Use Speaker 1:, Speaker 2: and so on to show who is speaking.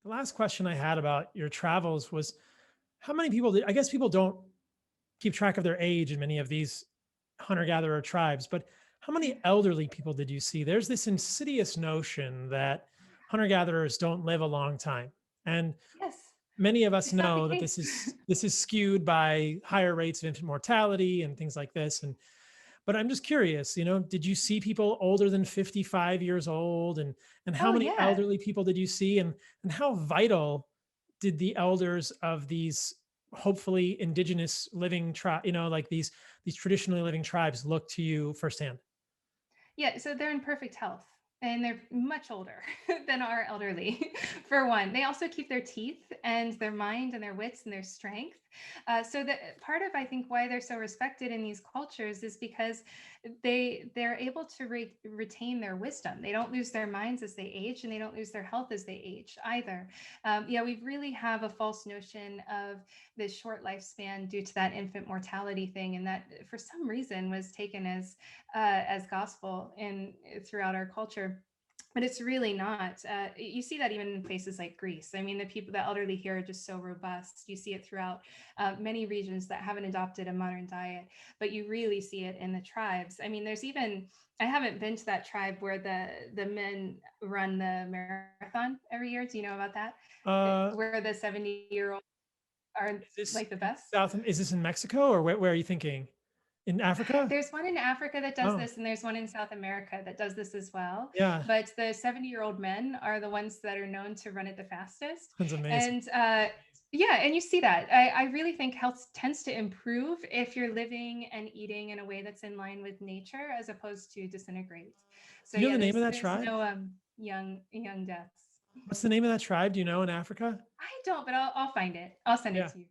Speaker 1: The last question I had about your travels was how many people did, I guess people don't keep track of their age in many of these hunter gatherer tribes, but how many elderly people did you see? There's this insidious notion that hunter gatherers don't live a long time. And
Speaker 2: Yes,
Speaker 1: many of us
Speaker 2: it's not the
Speaker 1: know that
Speaker 2: case.
Speaker 1: this is skewed by higher rates of infant mortality and things like this. And but I'm just curious, did you see people older than 55 years old, and how
Speaker 2: Oh,
Speaker 1: many
Speaker 2: yeah.
Speaker 1: elderly people did you see, and how vital did the elders of these hopefully indigenous living tribe, like these traditionally living tribes look to you firsthand?
Speaker 2: Yeah, so they're in perfect health and they're much older than our elderly, for one. They also keep their teeth and their mind and their wits and their strength. So that part of, I think, why they're so respected in these cultures is because they're able to retain their wisdom. They don't lose their minds as they age, and they don't lose their health as they age either. Yeah, we really have a false notion of this short lifespan due to that infant mortality thing, and that for some reason was taken as gospel in throughout our culture, but it's really not. You see that even in places like Greece. I mean, the elderly here are just so robust. You see it throughout many regions that haven't adopted a modern diet, but you really see it in the tribes. I mean, there's even, I haven't been to that tribe where the men run the marathon every year. Do you know about that?
Speaker 1: uh
Speaker 2: Where the 70-year-old are
Speaker 1: is this
Speaker 2: like the best.
Speaker 1: is this in Mexico, or where are you thinking? In Africa?
Speaker 2: There's one in Africa that does
Speaker 1: Oh,
Speaker 2: this, and there's one in South America that does this as well.
Speaker 1: yeah.
Speaker 2: But the 70-year-old men are the ones that are known to run it the fastest.
Speaker 1: That's amazing.
Speaker 2: And yeah, and you see that. I really think health tends to improve if you're living and eating in a way that's in line with nature as opposed to disintegrate. So
Speaker 1: Do you know
Speaker 2: yeah,
Speaker 1: the name of that
Speaker 2: there's
Speaker 1: tribe?
Speaker 2: no young deaths.
Speaker 1: What's the name of that tribe? Do you know, in Africa?
Speaker 2: I don't, but I'll find it. I'll send it
Speaker 1: Yeah.
Speaker 2: to you.